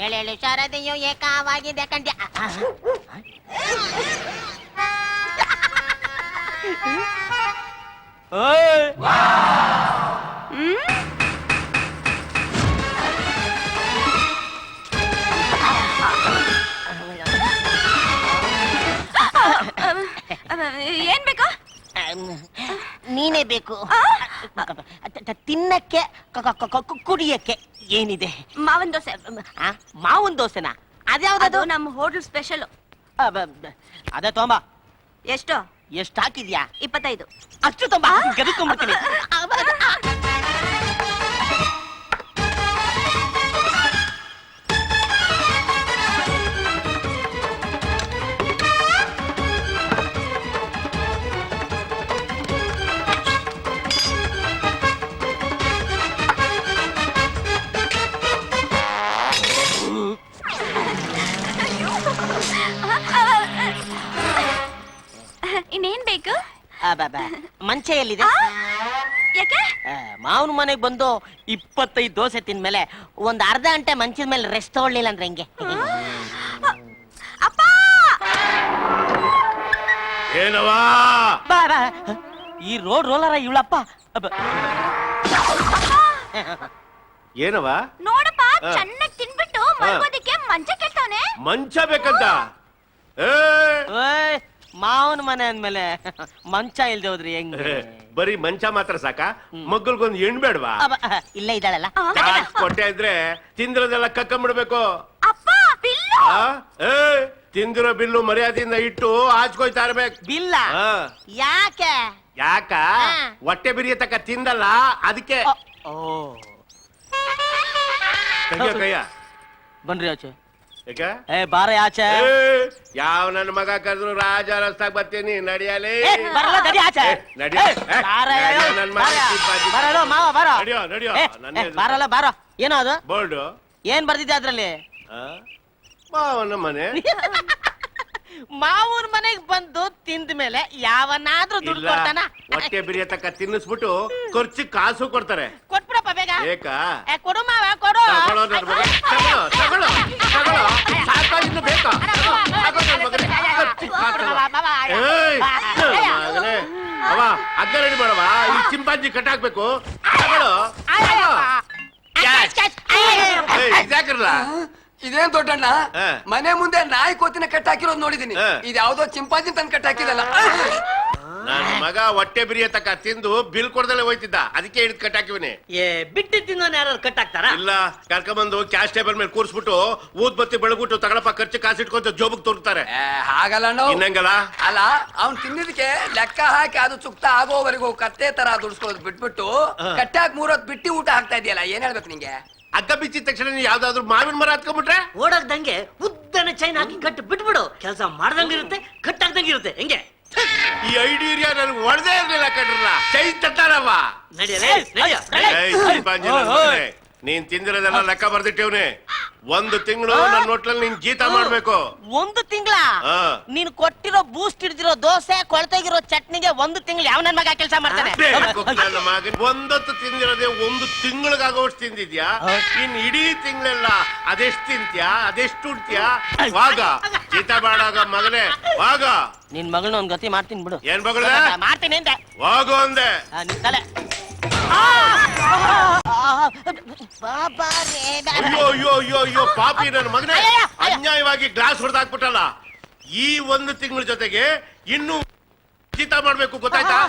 ಎಳೆಳು ಶಾರದೆಯು ಏಕವಾಗಿದೆ ಕಂಡ್ಯ. ಏನ್ ಬೇಕು? ನೀನೇ ಬೇಕು. ತಿನ್ನಕ್ಕೆ ಕುಡಿಯಕ್ಕೆ ಏನಿದೆ? ಮಾವನ್ ದೋಸೆ. ಮಾವನ್ ದೋಸೆನಾ? ಅದ್ಯಾವ್ದು? ನಮ್ಮ ಹೋಟೆಲ್ ಸ್ಪೆಷಲ್. ಅದೇ ತೊಂಬ. ಎಷ್ಟು ಹಾಕಿದ್ಯಾ? 25. ಅಷ್ಟು ತೊಂಬ. ಗದಕೊಂಡ್ಬಿಡ್ತೀನಿ. ಇನ್ನೇನ್ ಬೇಕು? ಮಂಚ ಎಲ್ಲಿದೆ? ಯಾಕೆ? ಮಾವನ ಮನೆಗೆ ಬಂದು 25 ದೋಸೆ ತಿಂದ್ಮೇಲೆ ಒಂದ್ ಅರ್ಧ ಗಂಟೆ ಮಂಚದ ಮೇಲೆ ರೆಸ್ಟ್ ತಗೊಳ್ಳಿಲ್ಲ ಅಂದ್ರೆ ಹೆಂಗೆ? ಅಪ್ಪ ಏನವಾ? ಈ ರೋಲರ ಇವಳಪ್ಪ. ಏನವ? ನೋಡಪ್ಪ, ಚೆನ್ನಾಗಿ ತಿನ್ಬಿಟ್ಟು ಮಲ್ಗೋದಕ್ಕೆ ಮಂಚ ಕೆಟ್ಟವನೆ. ಮಂಚ ಬೇಕಂತ? ಮಾವನ ಮನೆ ಅಂದ್ಮೇಲೆ ಮಂಚ ಇಲ್ದೆ ಹೋದ್ರಿ ಹೆಂಗೆ? ಬರೀ ಮಂಚ ಮಾತ್ರ ಸಾಕ? ಮಗ್ಗಲ್ಗೊಂದು ಹೆಣ್ ಬೇಡವಾ? ಇಲ್ಲ ಇದ್ದಾಳಲ್ಲ. ಕೊಟ್ಟೆ ಇದ್ರೆ ತಿಂದಿರೋದೆಲ್ಲ ಕಕ್ಕಂಬಿಡ್ಬೇಕು. ಅಪ್ಪ ಬಿಲ್ಲು. ತಿಂದಿರೋ ಬಿಲ್ಲು ಮರ್ಯಾದೆಯಿಂದ ಇಟ್ಟು ಆಚ್ಕೊಯ್ತಾ ಇರ್ಬೇಕು. ಬಿಲ್ಲ? ಯಾಕೆ? ಯಾಕ? ಹೊಟ್ಟೆ ಬಿರಿಯತಕ್ಕ ತಿಂದಲ್ಲ ಅದಕ್ಕೆ. ಕಯ್ಯ ಬನ್ರಿ ಆಚೆ. ಯಾಕ? ಬಾರ ಆಚೆ. ಯಾವ ನನ್ನ ಮಗ ಕರೆದ್ರು ರಾಜ ರಸ್ತಾಗ ಬರ್ತೀನಿ. ನಡಿಯಲೇ ಬಾರಲ್ಲ ಬಾರೋ. ಏನೋ ಅದು ಬೋರ್ಡ್ ಏನ್ ಬರ್ದಿದ್ದೆ ಅದ್ರಲ್ಲಿ? ಮಾವನ ಮನೆ. ಮಾವನ ಮನೆಗ್ ಬಂದು ತಿಂದ ಮೇಲೆ ಯಾವನಾದ್ರೂ ದುಡ್ಡು ಕೊಡ್ತಾನ? ಹೊಟ್ಟೆ ಬಿರಿಯತಕ್ಕ ತಿನ್ನಿಸ್ಬಿಟ್ಟು ಖರ್ಚು ಕಾಸು ಕೊಡ್ತಾರೆ. ಕೊಟ್ಬಿಡಪ್ಪ ಬೇಗ. ಬೇಕಾ? ಕೊಡು ಮಾವ ಕೊಡು. ಸಾಕಾಗಿದ್ದು ಬೇಕಾ? ಅವ ಅಗ್ಗ ರೆಡಿ ಮಾಡವ. ಈ ಚಿಂಪಾಂಜಿ ಕಟ್ಟಾಕ್ಬೇಕು. ಇದಾಕಿರಲ್ಲ. ಇದೇನ್ ದೊಡ್ಡಣ್ಣ, ಮನೆ ಮುಂದೆ ನಾಯಿ ಕೋತಿನ ಕಟ್ಟಾಕಿರೋದು ನೋಡಿದೀನಿ. ಇದ್ಯಾವ್ದೋ ಚಿಂಪಾಂಜಿ ತಂದು ಕಟ್ಟಾಕಿದಲ್ಲ. ನನ್ನ ಮಗ ಹೊಟ್ಟೆ ಬಿರಿಯತಕ್ಕ ತಿಂದು ಬಿಲ್ ಕೊಡ್ದಲ್ಲೇ ಹೋಯ್ತಿದ್ದ. ಅದಕ್ಕೆ ಹಿಡಿದು ಕಟ್ಟಾಕಿವನಿ. ಬಿಟ್ಟು ತಿನ್ನೋನ್ ಯಾರು ಕಟ್ಟಾಕ್ತಾರ? ಇಲ್ಲ, ಕರ್ಕೊಂಬಂದು ಕ್ಯಾಶ್ ಟೇಬಲ್ ಮೇಲೆ ಕೂರ್ಸ್ಬಿಟ್ಟು ಊದ್ ಬತ್ತಿ ಬೆಳಗ್ಬಿಟ್ಟು ತಗಳಪ್ಪ ಖರ್ಚು ಕಾಸು ಇಟ್ಕೊಂತ ಜೋಬಗ್ ತೋರ್ತಾರೆ. ಹಾಗಲ್ಲ ಇನ್ನಂಗಲ್ಲ. ಅಲ್ಲ, ಅವ್ನ್ ತಿನ್ನಿದಕ್ಕೆ ಲೆಕ್ಕ ಹಾಕಿ ಅದು ಚುಕ್ತ ಆಗೋವರೆಗೂ ಕತ್ತೆ ತರ ದುಡ್ಸ್ಕೊಳ್ಳೋದು ಬಿಟ್ಬಿಟ್ಟು ಕಟ್ಟಾಕ್ 3 ಹೊತ್ತು ಬಿಟ್ಟಿ ಊಟ ಹಾಕ್ತಾ ಇದೆಯಲ್ಲ, ಏನ್ ಹೇಳ್ಬೇಕು ನಿಂಗೆ? ಅಗ್ಗ ಬಿಚ್ಚಿದ ತಕ್ಷಣ ಯಾವ್ದಾದ್ರು ಮಾವಿನ ಮರ ಹತ್ಕೊಂಡ್ಬಿಟ್ರೆ ಓಡಾಕ್ದಂಗೆ ಉದ್ದನ ಚೈನ್ ಹಾಕಿ ಕಟ್ಟು ಬಿಟ್ಬಿಡು. ಕೆಲಸ ಮಾಡ್ದಂಗಿರುತ್ತೆ, ಕಟ್ಟಾಕ್ದಂಗಿರುತ್ತೆ. ಹೆಂಗೆ? ಈ ಐಡಿಯಾ ನನ್ಗೆ ಒಳದೇ ಇರ್ಲಿಲ್ಲ ಕಣ್ರಲ್ಲ. ಚೈ ತಟ್ಟಾರವ. ನೀನ್ ತಿಂದಿರೋದೆಲ್ಲ ಲೆಕ್ಕ ಬರ್ದಿಟ್ಟೇವ್ನಿ. 1 ತಿಂಗಳು ನನ್ನ ಹೋಟ್ಲಲ್ಲಿ ನೀನ್ ಜೀತ ಮಾಡ್ಬೇಕು. 1 ತಿಂಗಳ? ನೀನ್ ಕೊಟ್ಟಿರೋ ಬೂಸ್ಟ್ ಹಿಡಿದಿರೋ ದೋಸೆ ಕೊಳ್ತೋಗಿರೋ ಚಟ್ನಿಗೆ 1 ತಿಂಗಳು ಯಾವ ನನ್ ಮಗ ಕೆಲಸ ಮಾಡ್ತಾನೆ? ನನ್ನ ಮಗನ್ 1 ಹೊತ್ತು ತಿಂದಿರೋದೇ 1 ತಿಂಗಳಿಗಾಗೋಷ್ಟು ತಿಂದಿದ್ಯಾ? ಇನ್ ಇಡೀ ತಿಂಗಳೆಲ್ಲ ಅದೆಷ್ಟು ತಿಂತ್ಯಾ? ಅದೆಷ್ಟು ಉಡ್ತ್ಯಾ? ವಾಗ ಜೀತ ಬಾಡಾಗ ಮಗನೇ ವಾಗ. ನಿನ್ ಮಗಳನ್ನ ಒಂದ್ ಗತಿ ಮಾಡ್ತೀನಿ ಬಿಡು. ಏನ್ ಮಗಳ? ಮಾಡ್ತೀನಿ ಅಂದೆ. ವಾಗು ಅಂದೆ. ನಿಂತಲೆ. ಅಯ್ಯೋ ಅಯ್ಯೋ ಅಯ್ಯೋ ಅಯ್ಯೋ ಪಾಪಿ ನನ್ನ ಮಗನೇ, ಅನ್ಯಾಯವಾಗಿ ಗ್ಲಾಸ್ ಹೊಡೆದಾಕ್ಬಿಟ್ಟಲ್ಲ. ಈ 1 ತಿಂಗಳ ಜೊತೆಗೆ ಇನ್ನು ಜೀತ ಮಾಡ್ಬೇಕು, ಗೊತ್ತಾಯ್ತಾ?